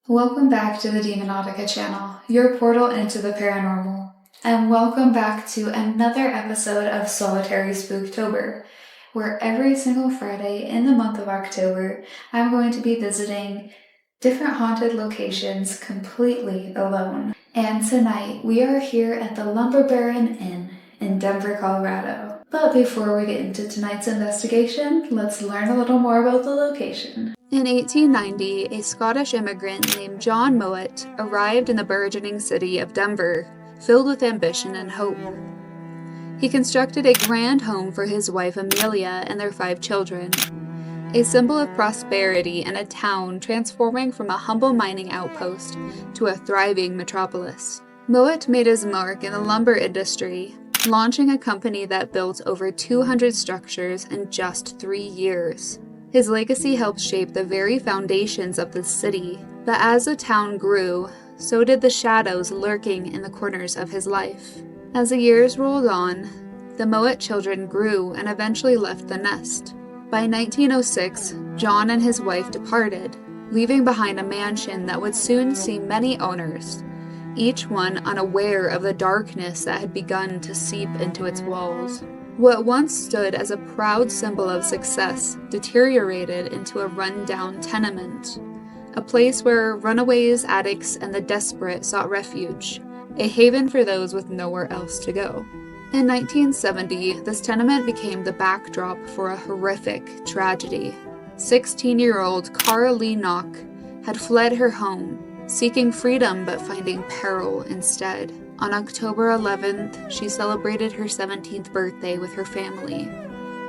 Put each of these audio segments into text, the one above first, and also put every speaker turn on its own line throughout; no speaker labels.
Welcome back to the Demonautica channel, your portal into the paranormal. And welcome back to another episode of Solitary Spooktober, where every single Friday in the month of October, I'm going to be visiting different haunted locations completely alone. And tonight, we are here at the Lumber Baron Inn in Denver, Colorado. But before we get into tonight's investigation, let's learn a little more about the location.
In 1890, a Scottish immigrant named John Mowat arrived in the burgeoning city of Denver, filled with ambition and hope. He constructed a grand home for his wife Amelia and their 5 children, a symbol of prosperity in a town transforming from a humble mining outpost to a thriving metropolis. Mowat made his mark in the lumber industry, launching a company that built over 200 structures in just 3 years. His legacy helped shape the very foundations of the city, but as the town grew, so did the shadows lurking in the corners of his life. As the years rolled on, the Mowat children grew and eventually left the nest. By 1906, John and his wife departed, leaving behind a mansion that would soon see many owners, each one unaware of the darkness that had begun to seep into its walls. What once stood as a proud symbol of success deteriorated into a run-down tenement, a place where runaways, addicts, and the desperate sought refuge, a haven for those with nowhere else to go. In 1970, this tenement became the backdrop for a horrific tragedy. 16-year-old Cara Lee Knock had fled her home, seeking freedom but finding peril instead. On October 11th, she celebrated her 17th birthday with her family,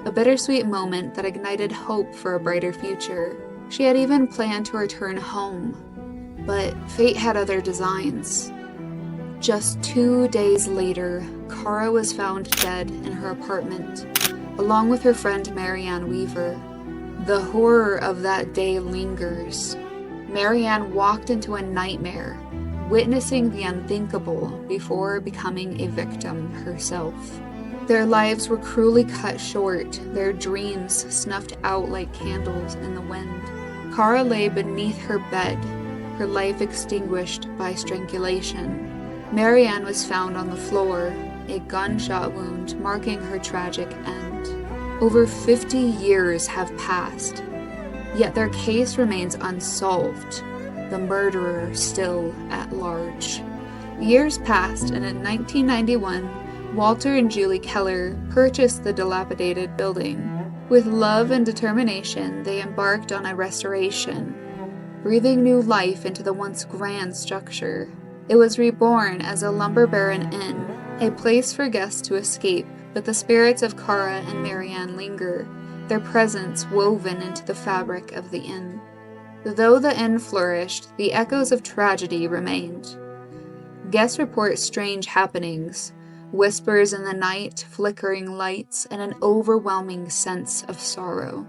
a bittersweet moment that ignited hope for a brighter future. She had even planned to return home, but fate had other designs. Just 2 days later, Cara was found dead in her apartment, along with her friend Marianne Weaver. The horror of that day lingers. Marianne walked into a nightmare, witnessing the unthinkable before becoming a victim herself. Their lives were cruelly cut short, their dreams snuffed out like candles in the wind. Cara lay beneath her bed, her life extinguished by strangulation. Marianne was found on the floor, a gunshot wound marking her tragic end. Over 50 years have passed, yet their case remains unsolved, the murderer still at large. Years passed, and in 1991, Walter and Julie Keller purchased the dilapidated building. With love and determination, they embarked on a restoration, breathing new life into the once grand structure. It was reborn as a Lumber Baron Inn, a place for guests to escape, but the spirits of Cara and Marianne linger, their presence woven into the fabric of the inn. Though the inn flourished, the echoes of tragedy remained. Guests report strange happenings, whispers in the night, flickering lights, and an overwhelming sense of sorrow.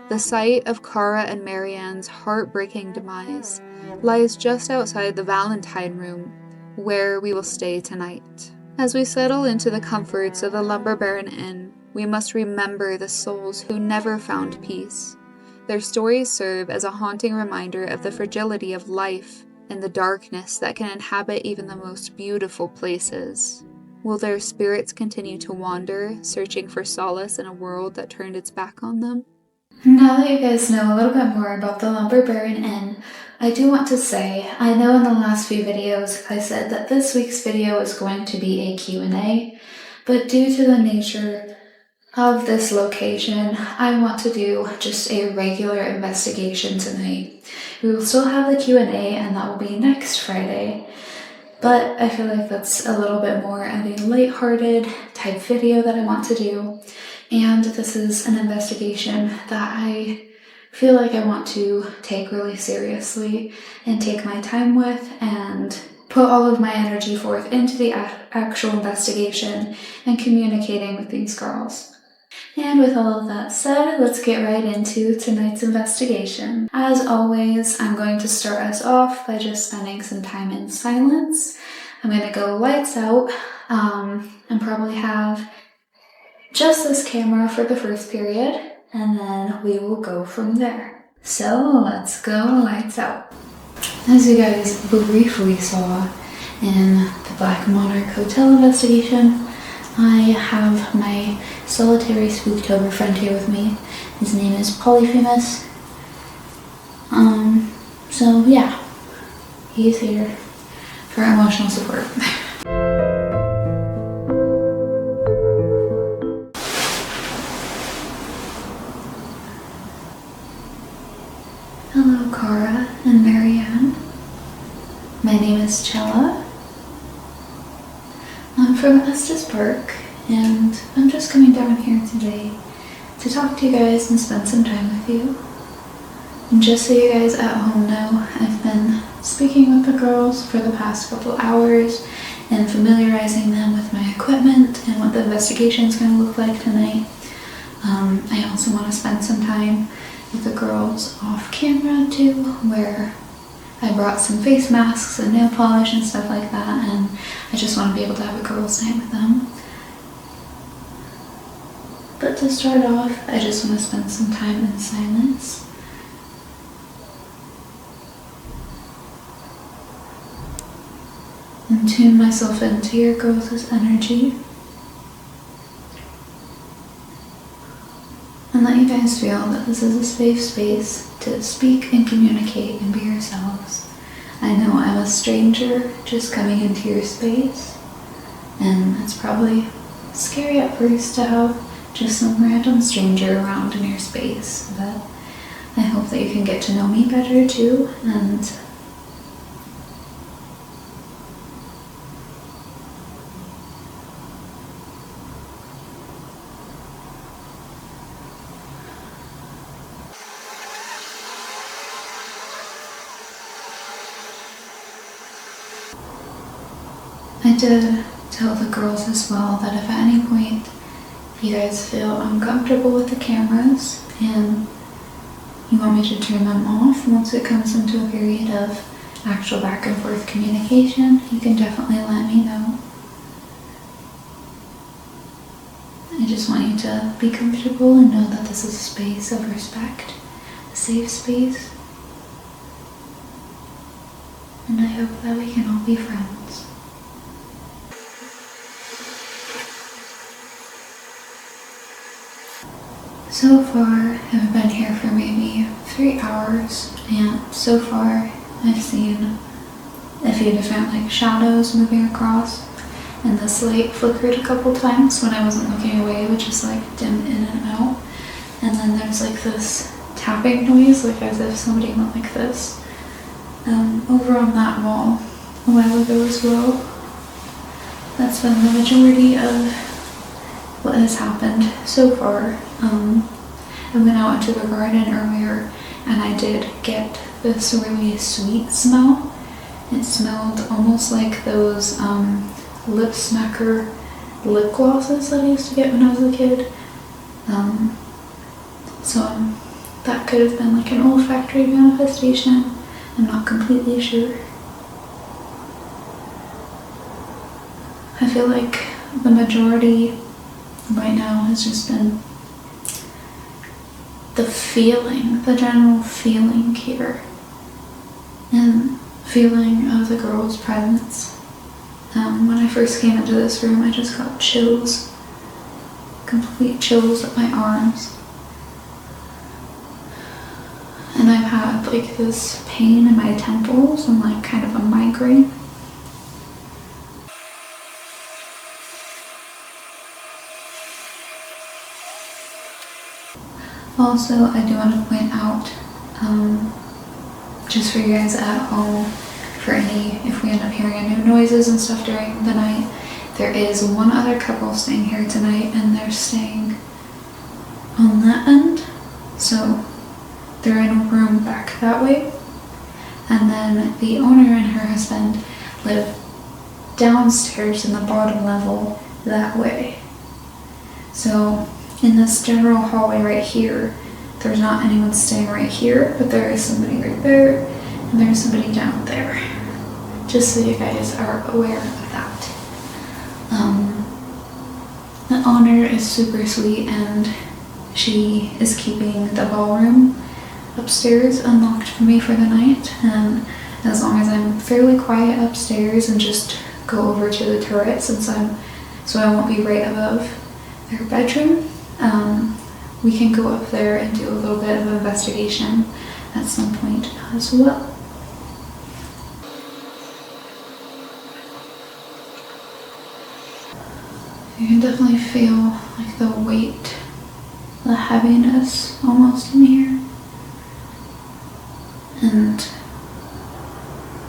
The site of Cara and Marianne's heartbreaking demise lies just outside the Valentine Room, where we will stay tonight. As we settle into the comforts of the Lumber Baron Inn, we must remember the souls who never found peace. Their stories serve as a haunting reminder of the fragility of life and the darkness that can inhabit even the most beautiful places. Will their spirits continue to wander, searching for solace in a world that turned its back on them?
Now that you guys know a little bit more about the Lumber Baron Inn, I do want to say, I know in the last few videos I said that this week's video is going to be a Q&A, but due to the nature of this location, I want to do just a regular investigation tonight. We will still have the Q&A, and that will be next Friday, but I feel like that's a little bit more of a lighthearted type video that I want to do, and this is an investigation that I feel like I want to take really seriously and take my time with and put all of my energy forth into the actual investigation and communicating with these girls. And with all of that said, let's get right into tonight's investigation. As always, I'm going to start us off by just spending some time in silence. I'm going to go lights out and probably have just this camera for the first period, and then we will go from there. So let's go lights out. As you guys briefly saw in the Black Monarch Hotel investigation, I have my Solitary Spooktober friend here with me. His name is Polyphemus. So yeah, he's here for emotional support. Hello, Cara and Marianne. My name is Chella. I'm from Estes Park, and I'm just coming down here today to talk to you guys and spend some time with you. And just so you guys at home know, I've been speaking with the girls for the past couple hours and familiarizing them with my equipment and what the investigation is going to look like tonight. I also want to spend some time with the girls off camera too, where I brought some face masks and nail polish and stuff like that, and I just want to be able to have a girls' night with them. But to start off, I just want to spend some time in silence. And tune myself into your girls' energy. And let you guys feel that this is a safe space to speak and communicate and be yourselves. I know I'm a stranger just coming into your space, and it's probably scary at first to have just some random stranger around in your space, but I hope that you can get to know me better too, and I did tell the girls as well that if at any point you guys feel uncomfortable with the cameras and you want me to turn them off once it comes into a period of actual back and forth communication, you can definitely let me know. I just want you to be comfortable and know that this is a space of respect, a safe space, and I hope that we can all be friends. So far, I've been here for maybe 3 hours, and so far I've seen a few different like shadows moving across, and this light flickered a couple times when I wasn't looking away, which is like dimmed in and out. And then there's like this tapping noise, like as if somebody went like this, over on that wall a while ago as well. That's been the majority of what has happened so far. I went out into the garden earlier and I did get this really sweet smell. It smelled almost like those lip smacker lip glosses that I used to get when I was a kid. So that could have been like an olfactory manifestation. I'm not completely sure. I feel like the majority right now has just been the feeling, the general feeling here, and feeling of the girls' presence. When I first came into this room, I just got chills, complete chills up my arms, and I've had like this pain in my temples and like kind of a migraine. Also, I do want to point out, just for you guys at home, for any, if we end up hearing any noises and stuff during the night, there is one other couple staying here tonight, and they're staying on that end, so they're in a room back that way. And then the owner and her husband live downstairs in the bottom level that way. So in this general hallway right here, there's not anyone staying right here, but there is somebody right there, and there's somebody down there. Just so you guys are aware of that. The owner is super sweet, and she is keeping the ballroom upstairs unlocked for me for the night, and as long as I'm fairly quiet upstairs and just go over to the turret so I won't be right above their bedroom. We can go up there and do a little bit of investigation at some point as well. You can definitely feel like the weight, the heaviness almost in here. And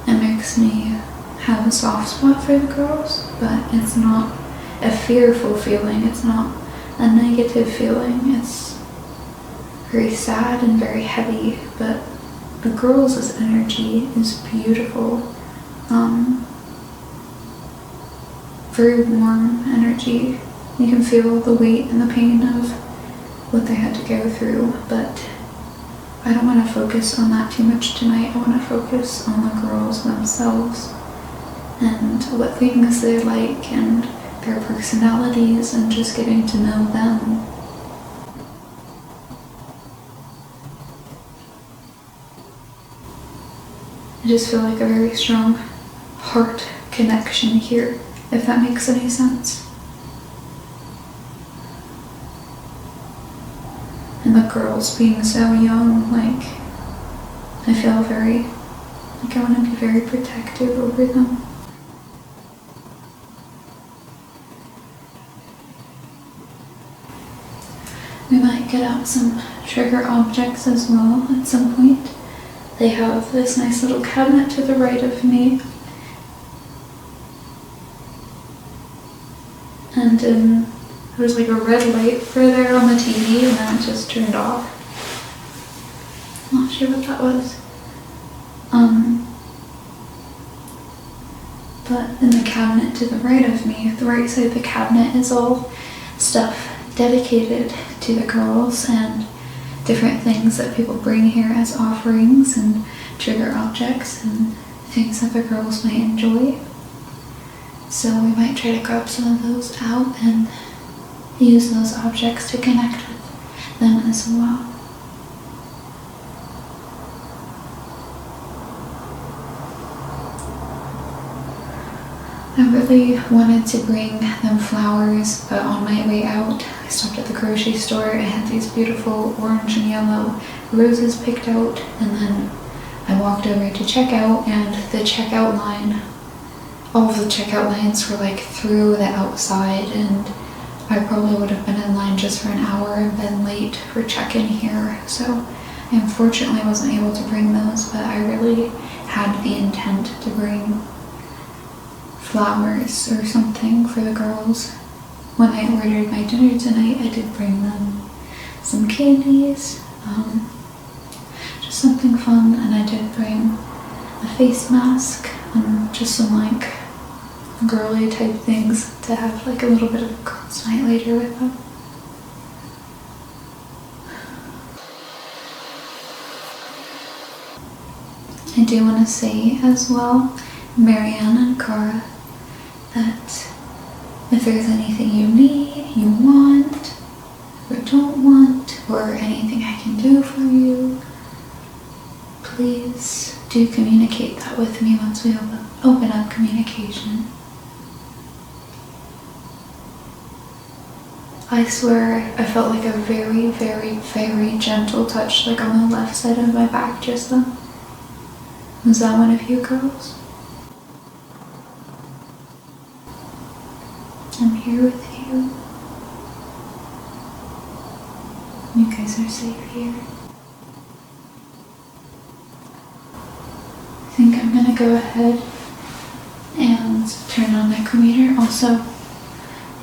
it makes me have a soft spot for the girls, but it's not a fearful feeling, it's not a negative feeling, it's very sad and very heavy, but the girls' energy is beautiful. Very warm energy. You can feel the weight and the pain of what they had to go through, but I don't want to focus on that too much tonight. I want to focus on the girls themselves and what things they like and their personalities and just getting to know them. I just feel like a very strong heart connection here, if that makes any sense. And the girls being so young, like, I feel very, like I want to be very protective over them. We might get out some trigger objects as well at some point. They have this nice little cabinet to the right of me. And there was like a red light for there on the TV and then it just turned off. Not sure what that was. But in the cabinet to the right of me, the right side of the cabinet is all stuff dedicated to the girls and different things that people bring here as offerings and trigger objects and things that the girls might enjoy. So we might try to grab some of those out and use those objects to connect with them as well. I really wanted to bring them flowers, but on my way out, I stopped at the grocery store. I had these beautiful orange and yellow roses picked out, and then I walked over to check out, and the checkout line, all of the checkout lines were like through the outside, and I probably would have been in line just for an hour and been late for check-in here. So I unfortunately wasn't able to bring those, but I really had the intent to bring flowers or something for the girls. When I ordered my dinner tonight, I did bring them some candies, just something fun, and I did bring a face mask and just some like girly type things to have like a little bit of a girls' night later with them. I do want to say as well, Marianne and Cara, that if there's anything you need, you want, or don't want, or anything I can do for you, please do communicate that with me once we open up communication. I swear I felt like a very, very, very gentle touch, like on the left side of my back just then. Was that one of you girls? I'm here with you. You guys are safe here. I think I'm gonna go ahead and turn on the chrometer. Also,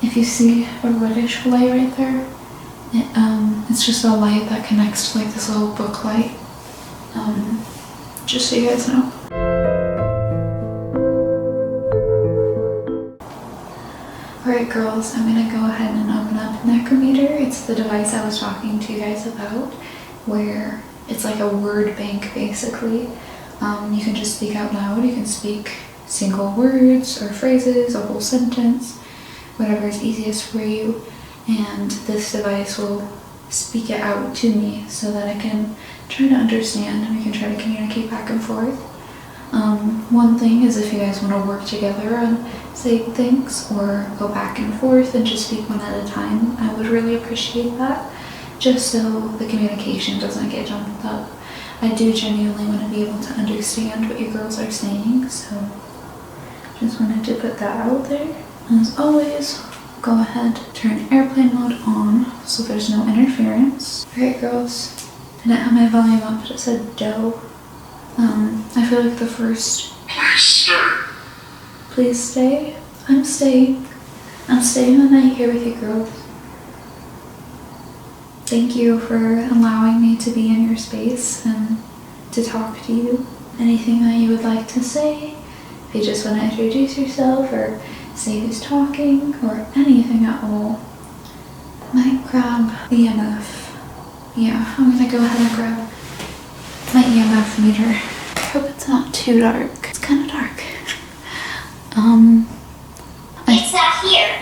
if you see a reddish light right there, it's just a light that connects to like this little book light. Just so you guys know. Alright girls, I'm gonna go ahead and open up Necrometer. It's the device I was talking to you guys about, where it's like a word bank basically. You can just speak out loud, you can speak single words or phrases, a whole sentence, whatever is easiest for you, and this device will speak it out to me so that I can try to understand and we can try to communicate back and forth. One thing is if you guys want to work together on saying things or go back and forth and just speak one at a time, I would really appreciate that, just so the communication doesn't get jumbled up. I do genuinely want to be able to understand what you girls are saying, so just wanted to put that out there. As always, go ahead, turn airplane mode on so there's no interference. Alright girls, I didn't have my volume up, but it said dough. I feel like the first...
Please stay.
Please stay? I'm staying. I'm staying the night here with you girls. Thank you for allowing me to be in your space and to talk to you. Anything that you would like to say, if you just want to introduce yourself or say who's talking or anything at all. Might grab EMF. Yeah, I'm gonna go ahead and grab my EMF meter. I hope it's not too dark. It's kind of dark.
It's not here.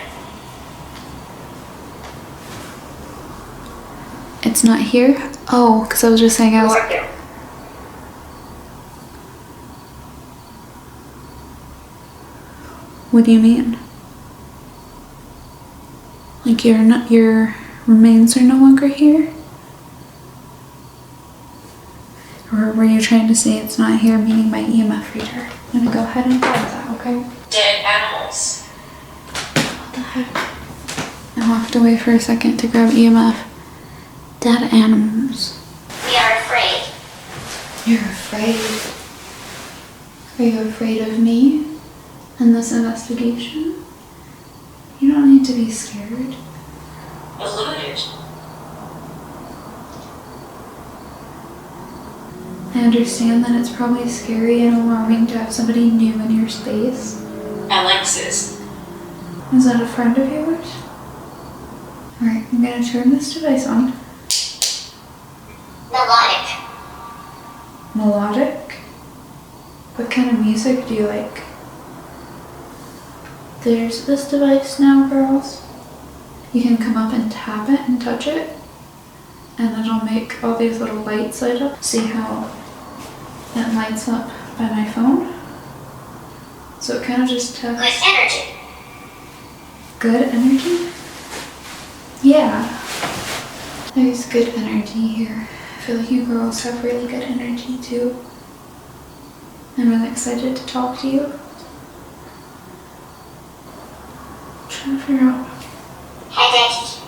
It's not here? Oh, because I was just saying I was...
Here.
What do you mean? Like your remains are no longer here? Or were you trying to say it's not here, meaning my EMF reader? I'm gonna go ahead and grab that, okay?
Dead animals.
What the heck? I'll have to wait for a second to grab EMF. Dead animals.
We are afraid.
You're afraid? Are you afraid of me and this investigation? You don't need to be scared.
Eluded.
I understand that it's probably scary and alarming to have somebody new in your space.
Alexis.
Is that a friend of yours? Alright, I'm gonna turn this device on.
Melodic.
Melodic? What kind of music do you like? There's this device now, girls. You can come up and tap it and touch it, and it'll make all these little lights light up. See how it lights up by my phone? So it kind of just
Good
tests.
energy.
Good energy? Yeah. There's good energy here. I feel like you girls have really good energy too. I'm really excited to talk to you. I'm trying to figure out.
Headache.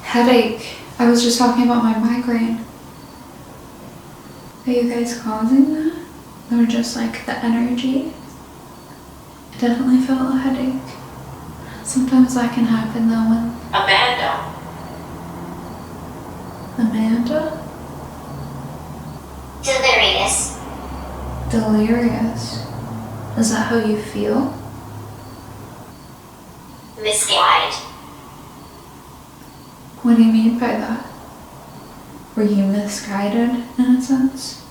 Headache. I was just talking about my migraine. Are you guys causing that? Or just like the energy? I definitely felt a headache. Sometimes that can happen though when...
Amanda.
Amanda?
Delirious.
Delirious. Is that how you feel?
Misguided.
What do you mean by that? Were you misguided in a sense?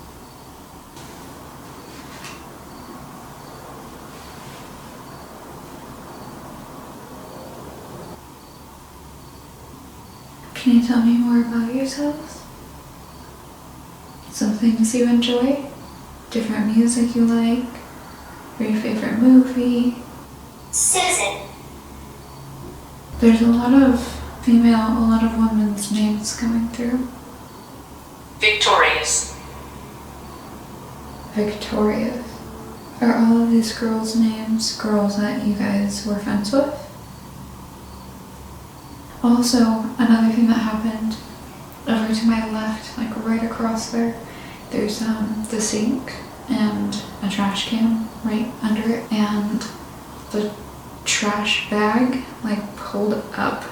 Can you tell me more about yourselves? Some things you enjoy? Different music you like? Or your favorite movie?
Susan.
There's a lot of women's names coming through.
Victorious.
Victoria. Are all of these girls' names girls that you guys were friends with? Also, another thing that happened over to my left, like right across there, there's the sink and a trash can right under it, and the trash bag like pulled up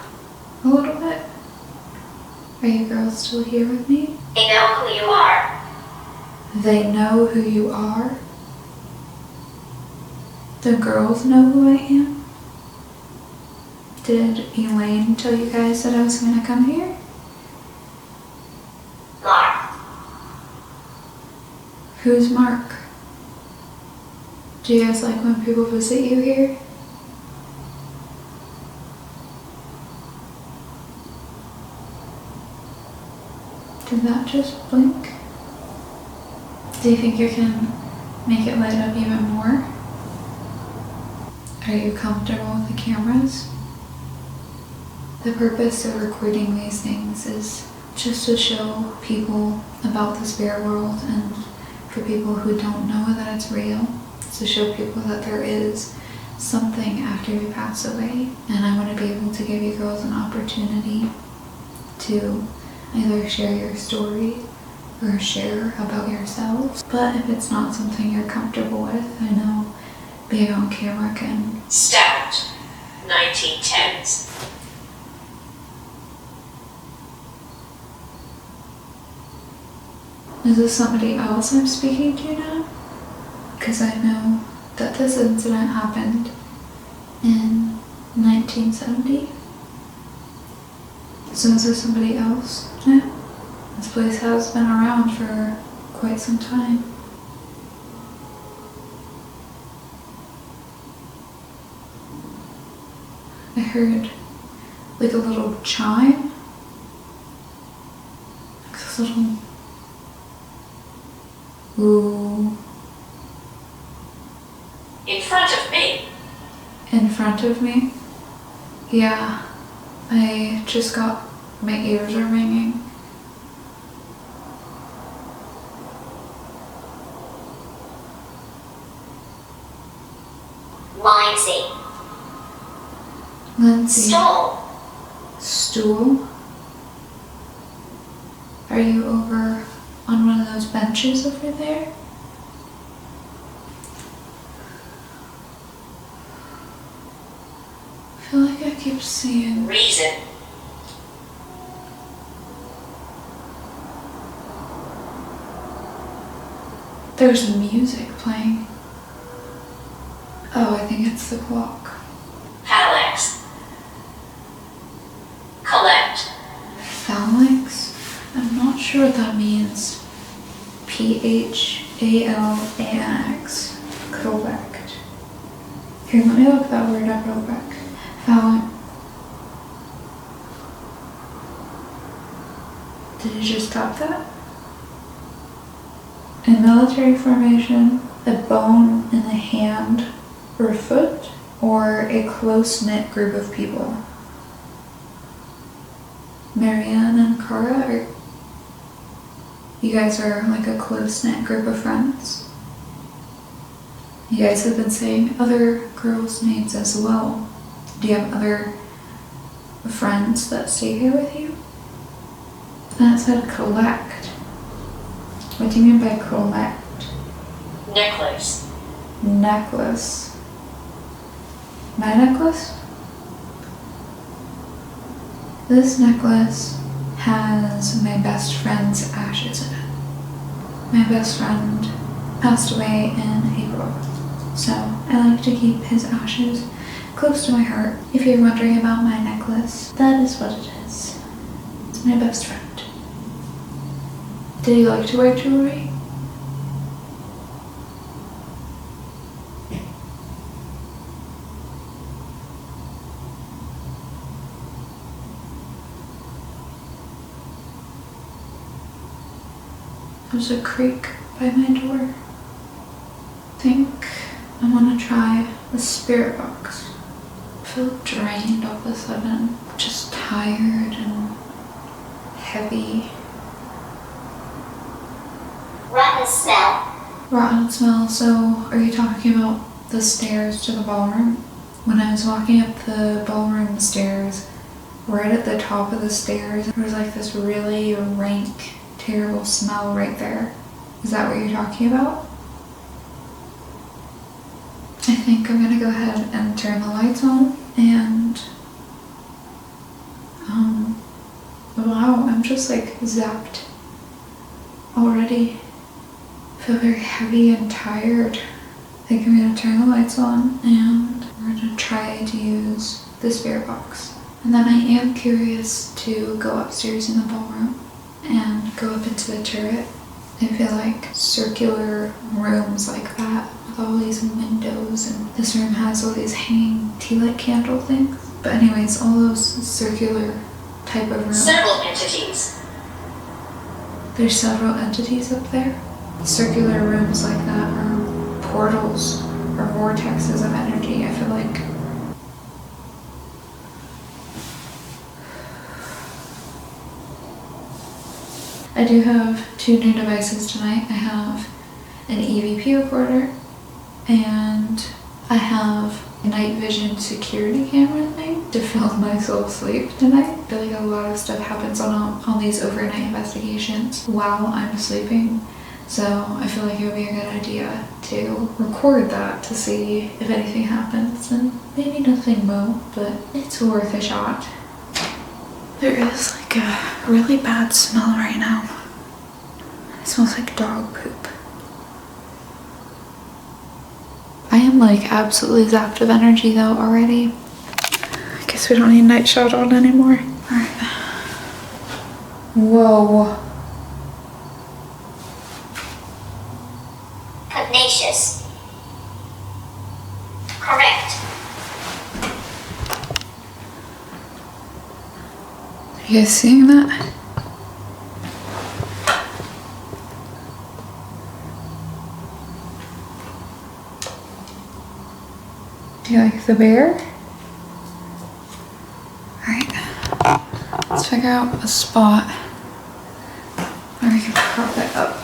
a little bit. Are you girls still here with me?
They know who you are.
They know who you are? The girls know who I am? Did Elaine tell you guys that I was gonna come here?
Mark.
Who's Mark? Do you guys like when people visit you here? Did that just blink? Do you think you can make it light up even more. Are you comfortable with the cameras? The purpose of recording these things is just to show people about the spirit world, and for people who don't know that it's real, to show people that there is something after we pass away. And I want to be able to give you girls an opportunity to either share your story or share about yourselves. But if it's not something you're comfortable with, I know being on camera can...
Stout. 1910s.
Is this somebody else I'm speaking to now? Because I know that this incident happened in 1970. So is this somebody else now? This place has been around for quite some time. I heard like a little chime. Like this little ooh.
In front of me.
In front of me? Yeah. I just got, my ears are ringing. Lindsay. Stool? Are you over on one of those benches over there? I feel like I keep seeing...
Reason.
There's music playing. Oh, I think it's the clock.
Phalanx. Collect.
Phalanx? I'm not sure what that means. Phalanx. Correct. Here, let me look that word up real quick. Phalanx. Did you just stop that? In military formation, a bone in the hand or foot, or a close-knit group of people. Marianne and Cara, you guys are like a close-knit group of friends. You guys have been saying other girls' names as well. Do you have other friends that stay here with you? That said collect. What do you mean by collect?
Necklace.
Necklace. My necklace? This necklace has my best friend's ashes in it. My best friend passed away in April, so I like to keep his ashes close to my heart. If you're wondering about my necklace, that is what it is. It's my best friend. Did you like to wear jewelry? There's a creak by my door. I think I want to try the spirit box. I feel drained all of a sudden, just tired and heavy.
Rotten smell.
Rotten smell. So are you talking about the stairs to the ballroom? When I was walking up the ballroom stairs, right at the top of the stairs, there was like this really rank, terrible smell right there. Is that what you're talking about? I think I'm gonna go ahead and turn the lights on and wow, I'm just like zapped already. I feel very heavy and tired. I think I'm gonna turn the lights on and we're gonna try to use the spirit box. And then I am curious to go upstairs in the ballroom and go up into the turret. I feel like circular rooms like that with all these windows, and this room has all these hanging tea light candle things. But anyways, all those circular type of rooms.
Several entities.
There's several entities up there. Circular rooms like that are portals or vortexes of energy, I feel like. I do have 2 new devices tonight. I have an EVP recorder and I have a night vision security camera thing to film myself sleep tonight. I feel like a lot of stuff happens on these overnight investigations while I'm sleeping. So I feel like it would be a good idea to record that to see if anything happens, and maybe nothing will, but it's worth a shot. There is like a really bad smell right now. It smells like dog poop. I am like absolutely zapped of energy though already. I guess we don't need night shot on anymore. Alright. Whoa.
Pugnacious. Correct.
Are you guys seeing that? Do you like the bear? Alright. Let's figure out a spot where we can prop it up.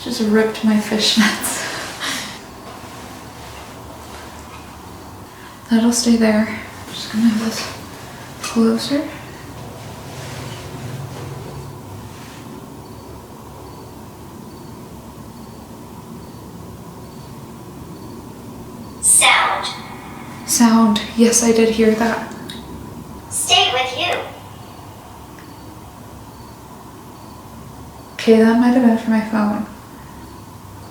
Just ripped my fishnets. That'll stay there. I'm just gonna move this closer.
Sound.
Sound. Yes, I did hear that.
Stay with you.
Okay, that might have been for my phone.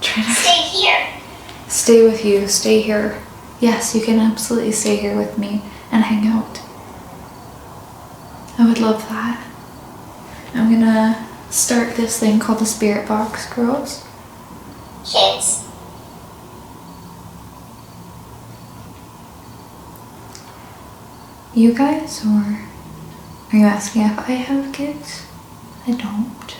Trying to
Stay here.
stay with you. Stay here. Yes, you can absolutely stay here with me and hang out. I would love that. I'm gonna start this thing called the Spirit Box, girls.
Kids.
You guys, or are you asking if I have kids? I don't.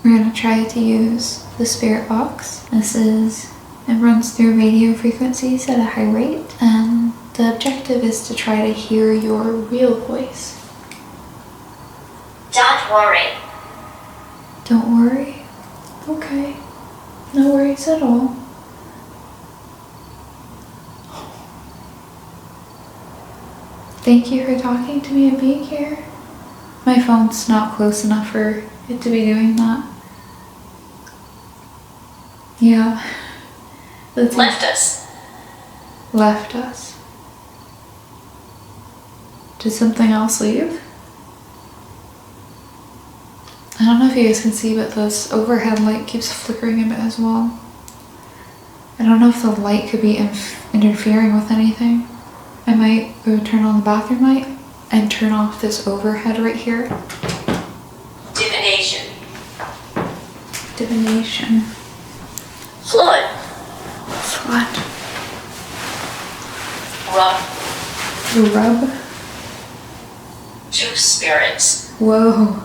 We're gonna try to use the Spirit Box. It runs through radio frequencies at a high rate, and the objective is to try to hear your real voice.
Don't worry.
Don't worry? Okay. No worries at all. Thank you for talking to me and being here. My phone's not close enough for it to be doing that. Yeah.
Left us.
Left us. Did something else leave? I don't know if you guys can see, but this overhead light keeps flickering a bit as well. I don't know if the light could be interfering with anything. I might go turn on the bathroom light and turn off this overhead right here.
Divination.
Divination.
Flood.
Flood.
Rub.
Rub.
Two spirits.
Whoa.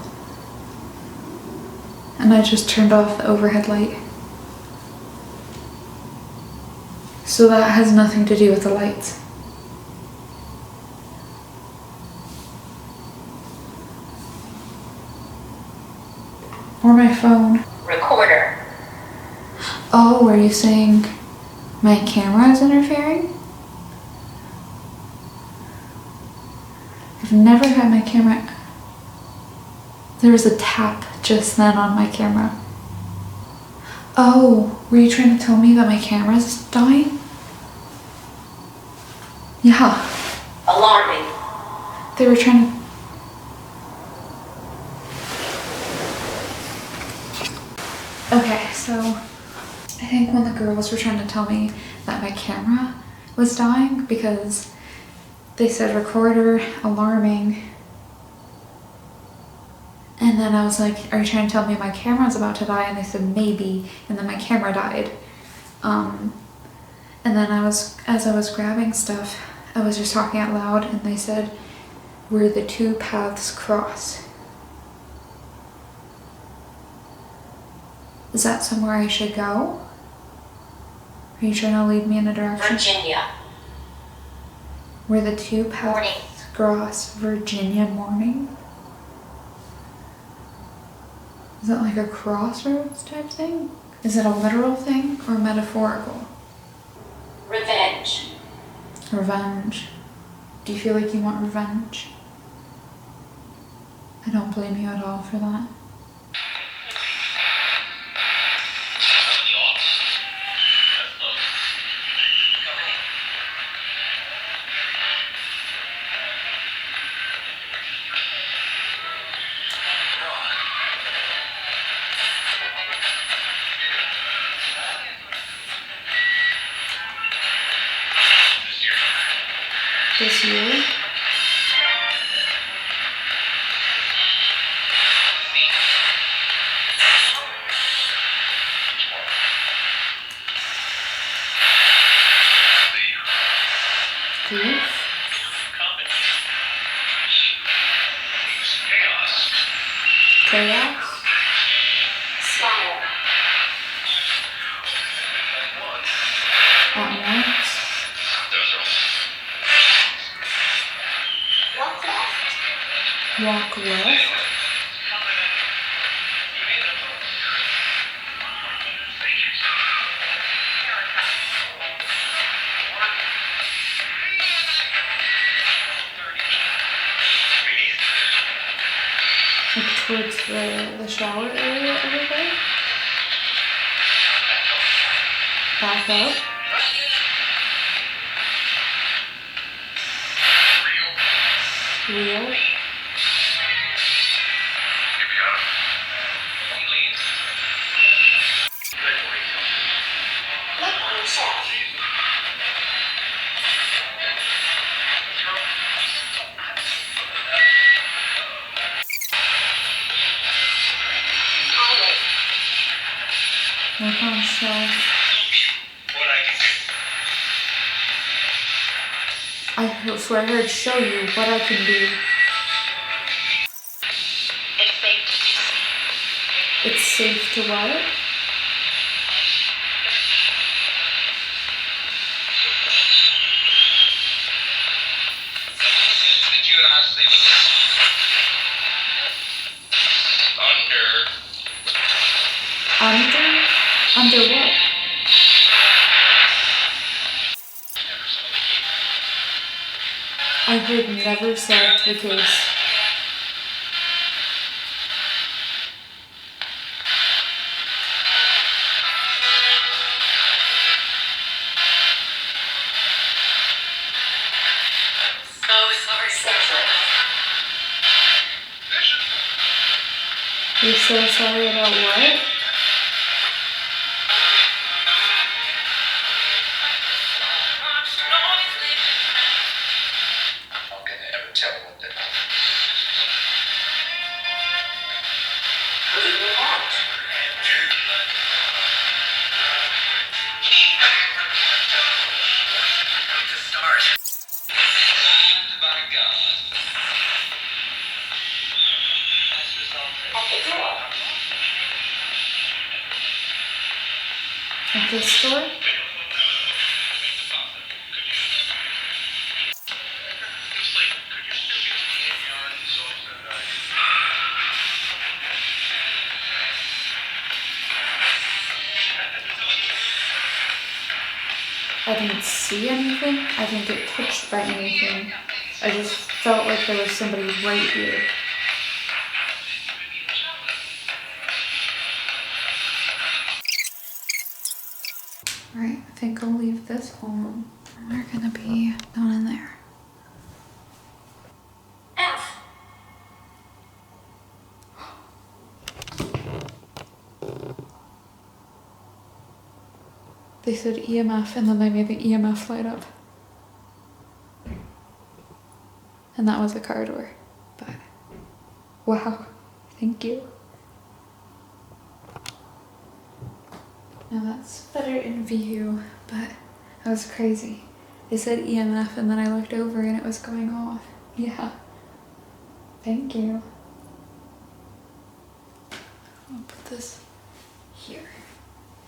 And I just turned off the overhead light. So that has nothing to do with the lights. Or my phone.
Recorder.
Oh, are you saying my camera is interfering? I've never had my camera... There was a tap just then on my camera. Oh, were you trying to tell me that my camera's dying? Yeah.
Alarming.
They were trying to... Okay, so I think when the girls were trying to tell me that my camera was dying because they said recorder, alarming, and then I was like, are you trying to tell me my camera's about to die? And they said maybe, and then my camera died. And then as I was grabbing stuff, I was just talking out loud, and they said where the two paths cross. Is that somewhere I should go? Are you trying to lead me in a direction?
Virginia.
Where the two paths
Morning.
cross Virginia morning? Is it like a crossroads type thing? Is it a literal thing or metaphorical?
Revenge.
Revenge. Do you feel like you want revenge? I don't blame you at all for that. This year? Grief? Chaos?
Smile.
At once?
Walk left.
Walk left? Like towards the shower area over there? Back up? Real?
Look on yourself. Highway.
Look on shelf. So I heard show you what I can do.
It's safe to do.
It's safe to what?
Did you and I sleep
Under what? I heard never solved the case. You're so sorry about what?
How can I ever tell what the
What do you want? At the door.
At this store? I didn't see anything. I didn't get touched by anything. I just felt like there was somebody right here. Alright, I think I'll leave this home. We're gonna be down in there.
F.
They said EMF and then they made the EMF light up. And that was a car door. But wow, thank you. Now that's better in view, but that was crazy. They said EMF and then I looked over and it was going off. Yeah. Thank you. I'll put this here.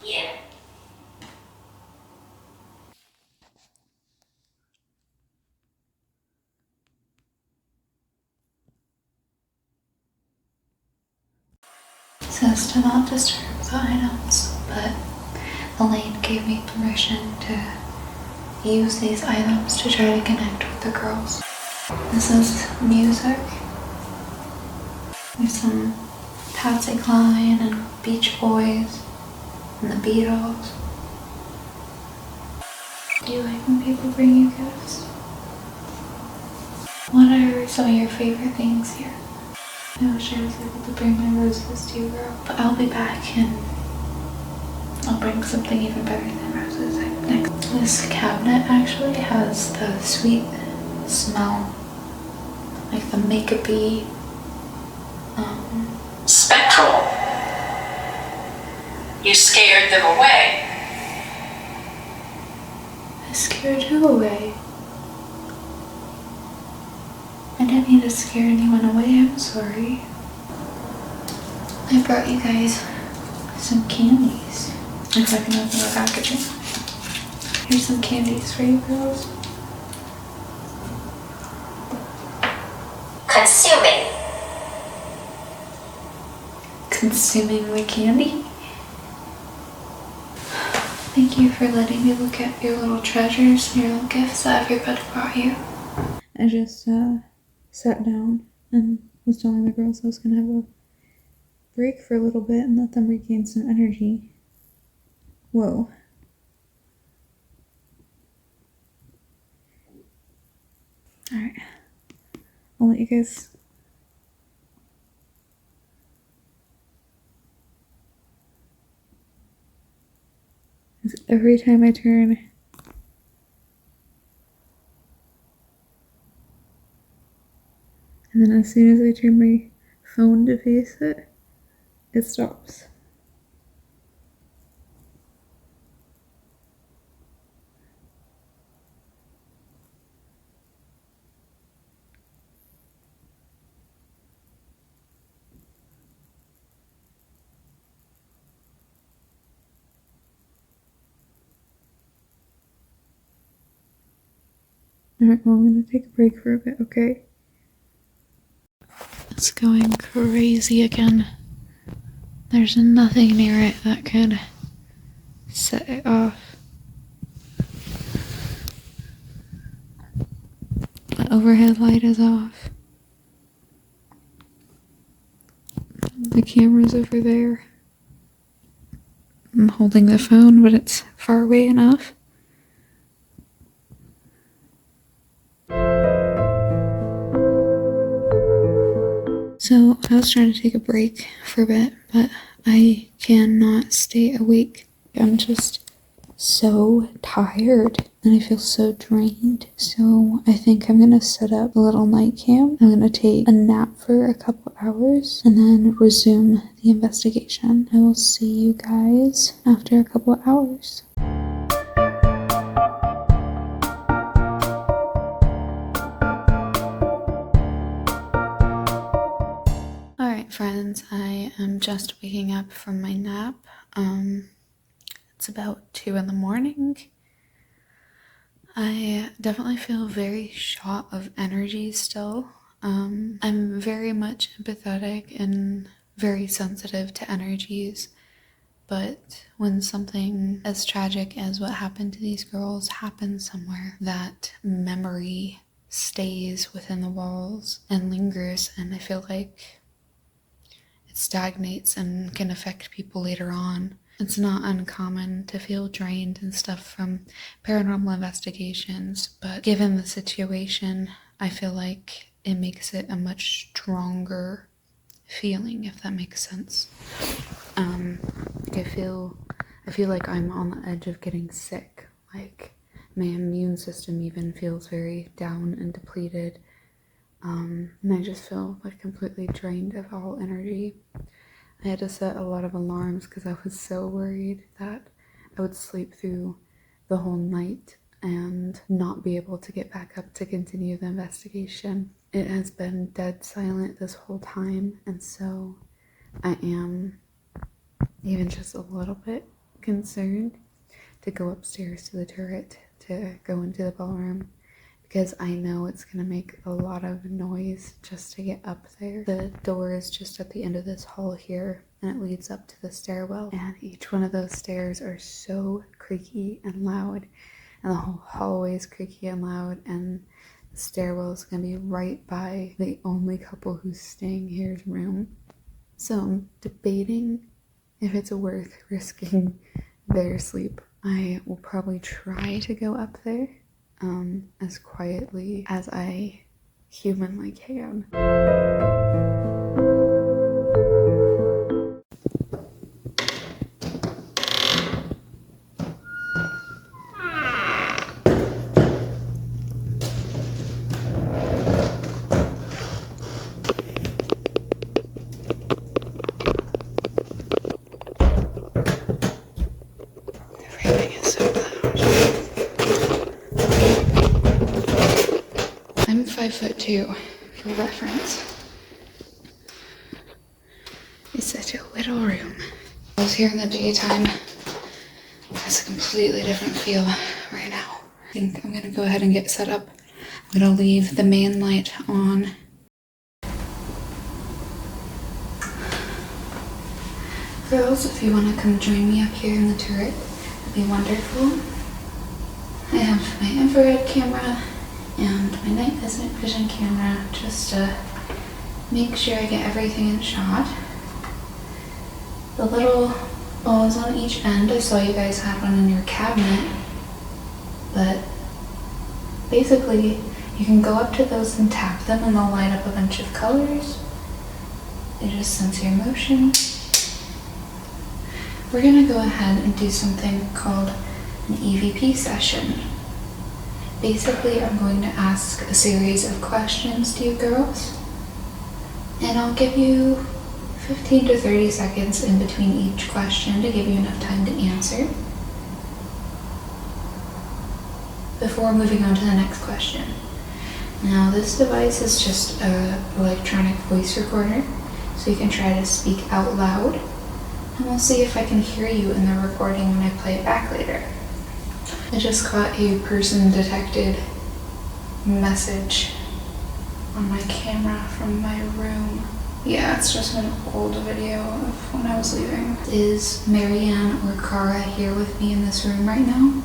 Yeah.
It says to not disturb the items, but Elaine gave me permission to use these items to try to connect with the girls. This is music. There's some Patsy Cline and Beach Boys and the Beatles. Do you like when people bring you gifts? What are some of your favorite things here? I wish I was able to bring my roses to you, girl. But I'll be back and I'll bring something even better than roses next. This cabinet actually has the sweet smell, like the makeup-y.
Spectral. You scared them away.
I scared you away. I didn't mean to scare anyone away, I'm sorry. I brought you guys some candies. If I can open the packaging. Here's some candies for you girls.
Consuming.
Consuming the candy. Thank you for letting me look at your little treasures and your little gifts that everybody brought you. I just sat down and was telling the girls I was gonna have a break for a little bit and let them regain some energy. Whoa. Alright. I'll let you guys. Every time I turn, and then as soon as I turn my phone to face it, it stops. Alright, well, I'm gonna take a break for a bit, okay? It's going crazy again. There's nothing near it that could set it off. The overhead light is off. The camera's over there. I'm holding the phone, but it's far away enough. So I was trying to take a break for a bit, but I cannot stay awake. I'm just so tired and I feel so drained. So I think I'm gonna set up a little night cam. I'm gonna take a nap for a couple hours and then resume the investigation. I will see you guys after a couple hours. Alright friends, I am just waking up from my nap. It's about 2 in the morning. I definitely feel very shot of energy still. I'm very much empathetic and very sensitive to energies, but when something as tragic as what happened to these girls happens somewhere, that memory stays within the walls and lingers, and I feel like it stagnates and can affect people later on. It's not uncommon to feel drained and stuff from paranormal investigations, but given the situation, I feel like it makes it a much stronger feeling, if that makes sense. I feel like I'm on the edge of getting sick. Like my immune system even feels very down and depleted. And I just feel like completely drained of all energy. I had to set a lot of alarms because I was so worried that I would sleep through the whole night and not be able to get back up to continue the investigation. It has been dead silent this whole time, and so I am
even just a little bit concerned to go upstairs to the turret to go into the ballroom, because I know it's gonna make a lot of noise just to get up there. The door is just at the end of this hall here, and it leads up to the stairwell, and each one of those stairs are so creaky and loud, and the whole hallway is creaky and loud, and the stairwell is gonna be right by the only couple who's staying here's room. So I'm debating if it's worth risking their sleep. I will probably try to go up there as quietly as I humanly can. Everything is so loud. I'm 5'2", for reference. It's such a little room. I was here in the daytime. It's a completely different feel right now. I think I'm gonna go ahead and get set up. I'm gonna leave the main light on. Girls, if you want to come join me up here in the turret, it'd be wonderful. I have my infrared camera and my night vision camera just to make sure I get everything in shot. The little balls on each end, I saw you guys had one in your cabinet, but basically you can go up to those and tap them and they'll light up a bunch of colors. They just sense your motion. We're gonna go ahead and do something called an EVP session. Basically, I'm going to ask a series of questions to you girls, and I'll give you 15 to 30 seconds in between each question to give you enough time to answer before moving on to the next question. Now, this device is just an electronic voice recorder, so you can try to speak out loud, and we'll see if I can hear you in the recording when I play it back later. I just caught a person detected message on my camera from my room. Yeah, it's just an old video of when I was leaving. Is Marianne or Cara here with me in this room right now?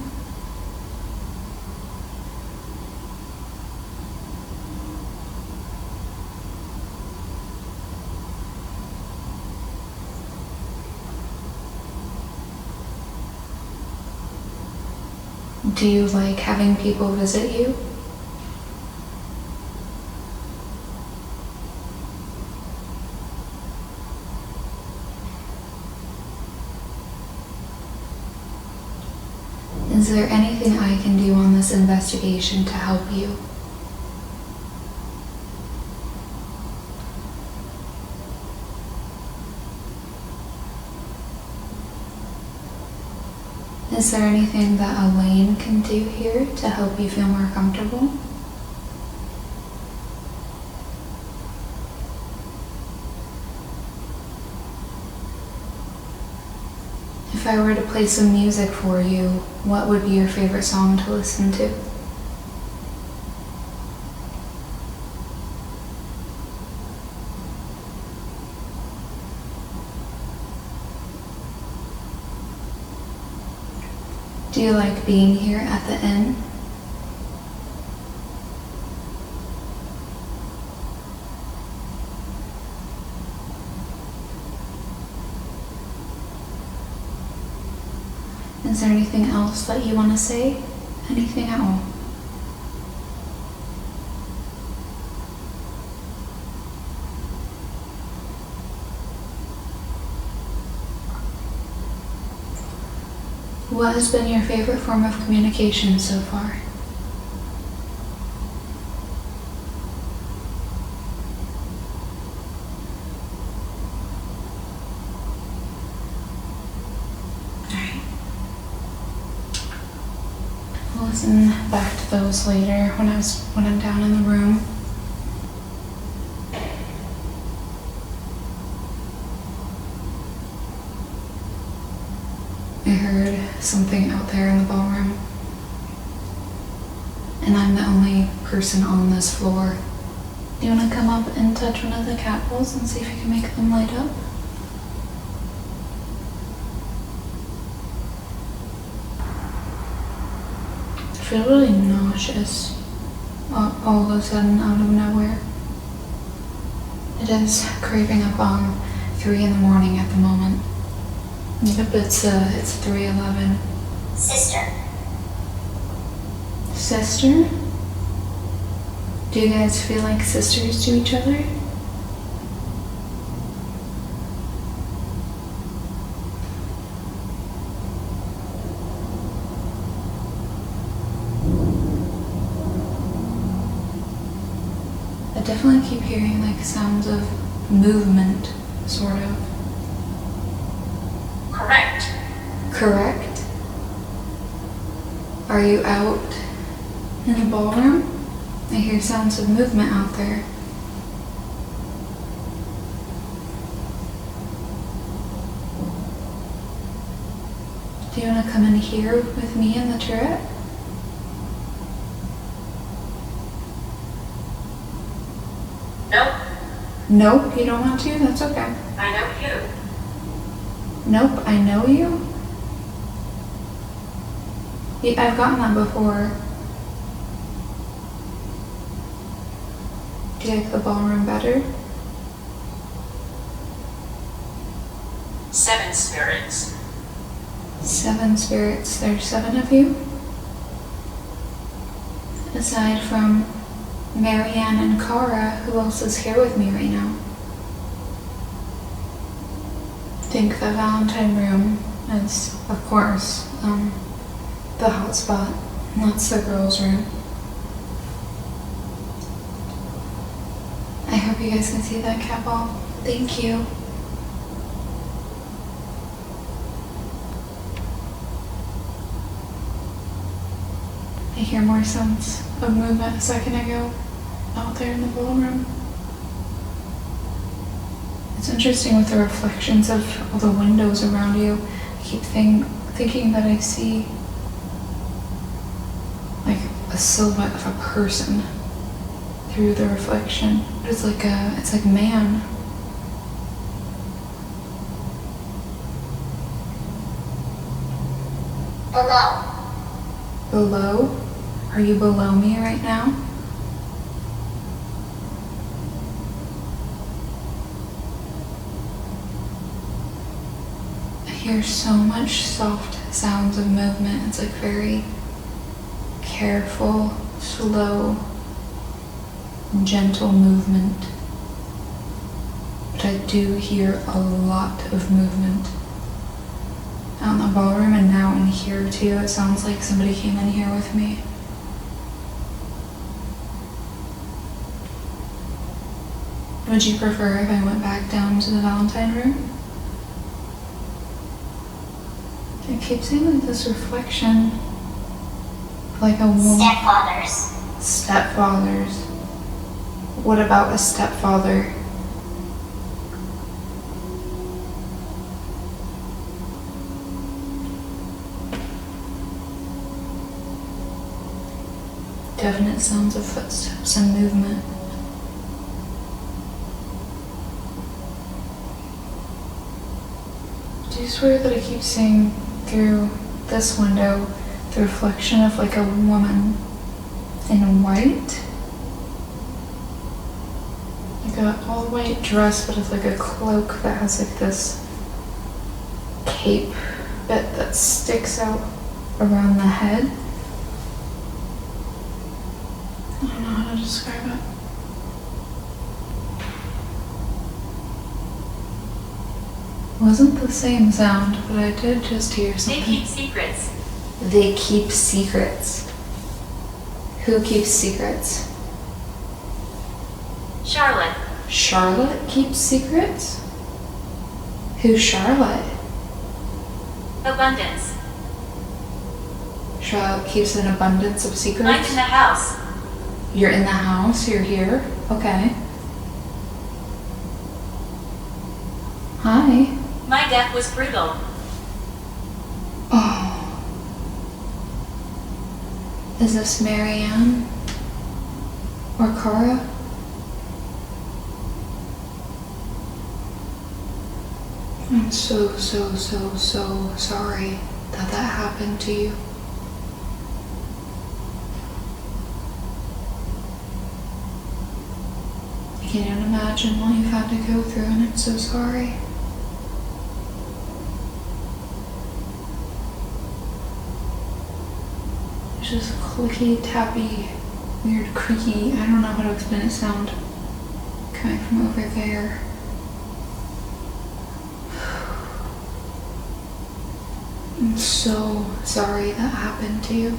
Do you like having people visit you? Is there anything I can do on this investigation to help you? Is there anything that Elaine can do here to help you feel more comfortable? If I were to play some music for you, what would be your favorite song to listen to? Do you like being here at the inn? Is there anything else that you want to say? Anything at all? What has been your favorite form of communication so far? Alright. I'll listen back to those later when I'm down in the room.
I heard something out there in the ballroom. And I'm the only person on this floor. Do you want to come up and touch one of the cat balls and see if you can make them light up? I feel really nauseous all of a sudden out of nowhere. It is creeping up on 3 in the morning at the moment. Yep, it's 3:11.
Sister.
Sister? Do you guys feel like sisters to each other? I definitely keep hearing like sounds of movement, sort of.
Correct.
Correct? Are you out in the ballroom? I hear sounds of movement out there. Do you want to come in here with me in the turret?
Nope.
Nope, you don't want to? That's okay.
I know you.
Nope, I know you? Yeah, I've gotten that before. Do you like the ballroom better?
7 spirits.
7 spirits. There's 7 of you? Aside from Marianne and Kara, who else is here with me right now? I think the Valentine room is, of course, the hot spot. And that's the girls' room. I hope you guys can see that cat ball. Thank you. I hear more sounds of movement a second ago out there in the ballroom. It's interesting with the reflections of all the windows around you. I keep thinking that I see like a silhouette of a person through the reflection. It's like man.
Below.
Below? Are you below me right now? I hear so much soft sounds of movement. It's like very careful, slow, gentle movement. But I do hear a lot of movement. Out in the ballroom and now in here too. It sounds like somebody came in here with me. Would you prefer if I went back down to the Valentine room? I keep seeing like this reflection, like a woman.
Stepfathers.
Stepfathers. What about a stepfather? Definite sounds of footsteps and movement. Do you swear that I keep seeing through this window the reflection of like a woman in white? Like a all white dress, but it's like a cloak that has like this cape bit that sticks out around the head. I don't know how to describe it. Wasn't the same sound, but I did just hear
They
something.
keep secrets.
They keep secrets. Who keeps secrets?
Charlotte.
Charlotte keeps secrets? Who's Charlotte?
Abundance.
Charlotte keeps an abundance of
I'm
secrets?
in the house.
You're in the house, you're here? Okay. Hi.
My death was brutal.
Is this Marianne? Or Cara? I'm so sorry that happened to you. I can't even imagine what you've had to go through, and I'm so sorry. It's just clicky, tappy, weird, creaky, I don't know how to explain it, sound coming from over there. I'm so sorry that happened to you.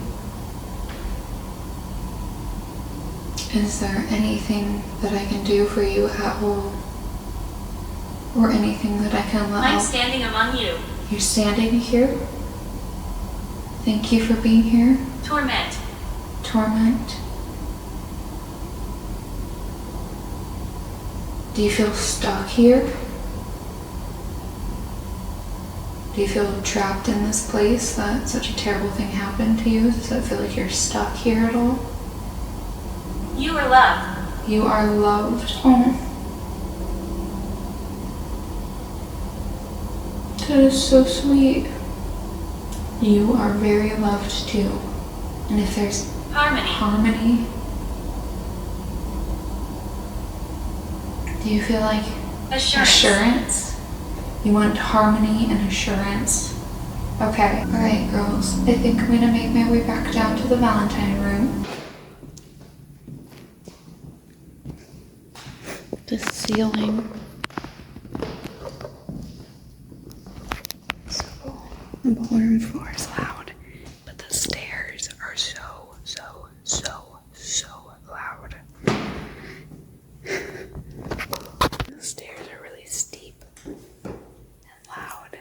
Is there anything that I can do for you at all? Or anything that I can let
I'm
out?
standing among you.
You're standing here? Thank you for being here.
Torment.
Torment. Do you feel stuck here? Do you feel trapped in this place that such a terrible thing happened to you? Does it feel like you're stuck here at all?
You are loved.
You are loved. Oh. That is so sweet. You are very loved too. And if there's harmony, do you feel like assurance? You want harmony and assurance. Okay, alright girls. I think I'm gonna make my way back down to the Valentine room. The ceiling. So, the ballroom floor is loud, but the stairs are so loud. The stairs are really steep and loud.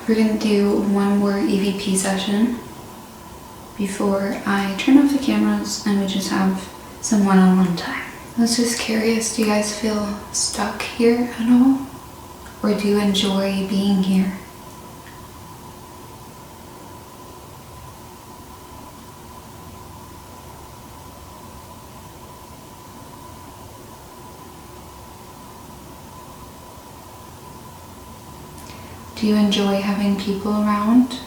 We're gonna do one more EVP session before I turn off the cameras and we just have some one-on-one time. I was just curious, do you guys feel stuck here at all? Or do you enjoy being here? Do you enjoy having people around?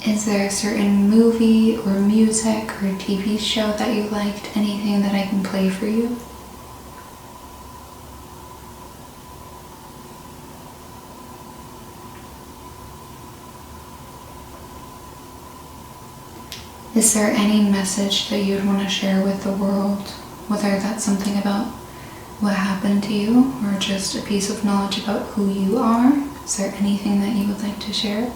Is there a certain movie or music or TV show that you liked? Anything that I can play for you? Is there any message that you'd want to share with the world? Whether that's something about what happened to you or just a piece of knowledge about who you are? Is there anything that you would like to share?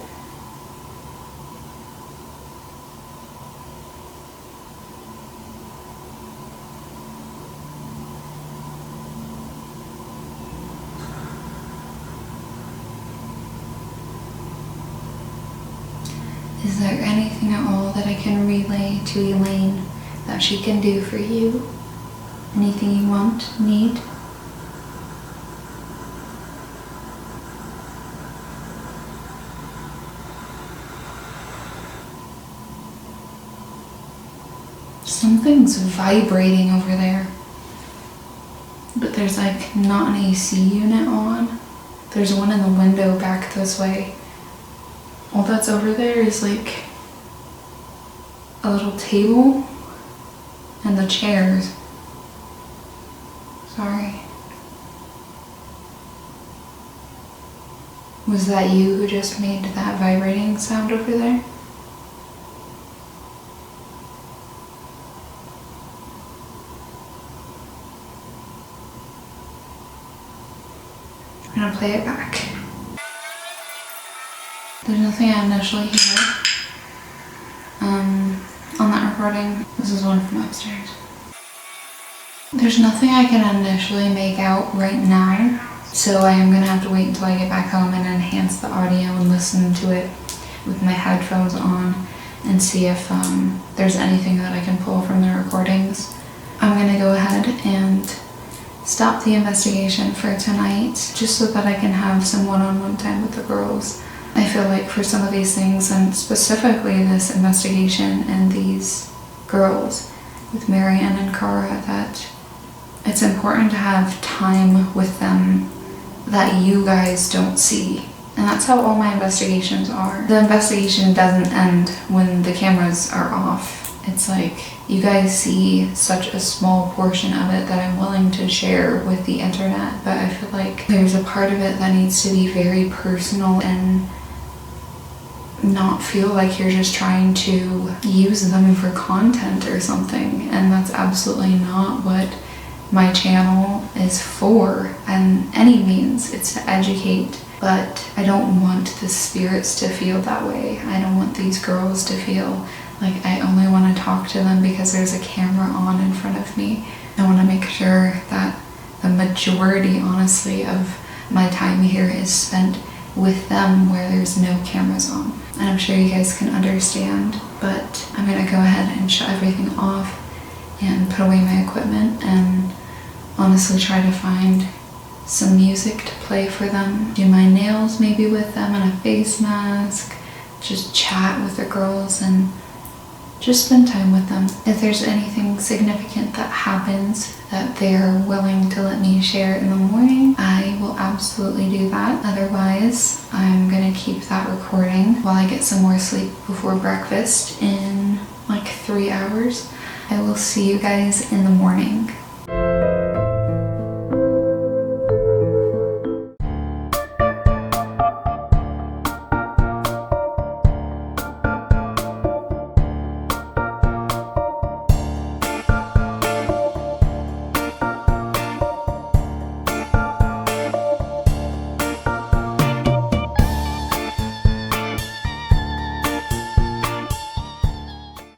Is there anything at all that I can relay to Elaine that she can do for you? Anything you want, need? Something's vibrating over there. But there's like not an AC unit on. There's one in the window back this way. All that's over there is like a little table and the chairs. Sorry. Was that you who just made that vibrating sound over there? I'm gonna play it back. There's nothing I initially hear on that recording. This is one from upstairs. There's nothing I can initially make out right now, so I am gonna have to wait until I get back home and enhance the audio and listen to it with my headphones on and see if there's anything that I can pull from the recordings. I'm gonna go ahead and stop the investigation for tonight just so that I can have some one-on-one time with the girls. I feel like for some of these things, and specifically this investigation and these girls with Marianne and Cara, that it's important to have time with them that you guys don't see. And that's how all my investigations are. The investigation doesn't end when the cameras are off. It's like you guys see such a small portion of it that I'm willing to share with the internet, but I feel like there's a part of it that needs to be very personal and not feel like you're just trying to use them for content or something. And that's absolutely not what my channel is for, and any means. It's to educate, but I don't want the spirits to feel that way. I don't want these girls to feel like I only want to talk to them because there's a camera on in front of me. I want to make sure that the majority, honestly, of my time here is spent with them where there's no cameras on. And I'm sure you guys can understand, but I'm gonna go ahead and shut everything off and put away my equipment and honestly try to find some music to play for them, do my nails maybe with them and a face mask, just chat with the girls and just spend time with them. If there's anything significant that happens that they're willing to let me share in the morning, I will absolutely do that. Otherwise, I'm gonna keep that recording while I get some more sleep before breakfast in like 3 hours. I will see you guys in the morning.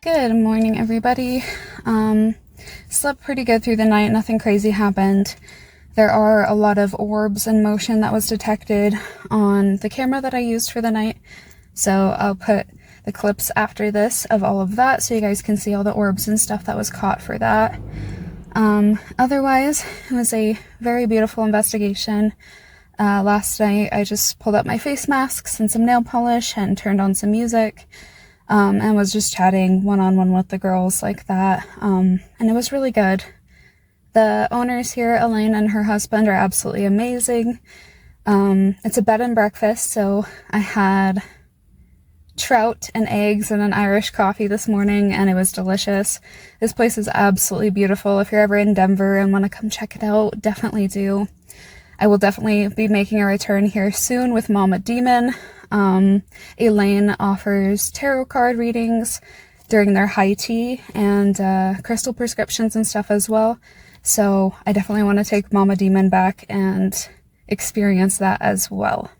Good morning, everybody. Slept pretty good through the night. Nothing crazy happened. There are a lot of orbs in motion that was detected on the camera that I used for the night. So I'll put the clips after this of all of that so you guys can see all the orbs and stuff that was caught for that. Otherwise, it was a very beautiful investigation. Last night I just pulled up my face masks and some nail polish and turned on some music. And was just chatting one-on-one with the girls like that, and it was really good. The owners here, Elaine and her husband, are absolutely amazing. It's a bed and breakfast, so I had trout and eggs and an Irish coffee this morning, and it was delicious. This place is absolutely beautiful. If you're ever in Denver and want to come check it out, definitely do. I will definitely be making a return here soon with Mama Demon. Elaine offers tarot card readings during their high tea and crystal prescriptions and stuff as well. So I definitely want to take Mama Demon back and experience that as well.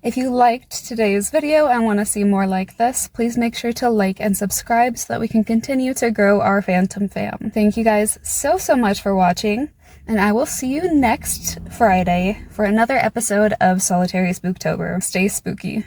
If you liked today's video and want to see more like this, please make sure to like and subscribe so that we can continue to grow our Phantom fam. Thank you guys so much for watching, and I will see you next Friday for another episode of Solitary Spooktober. Stay spooky.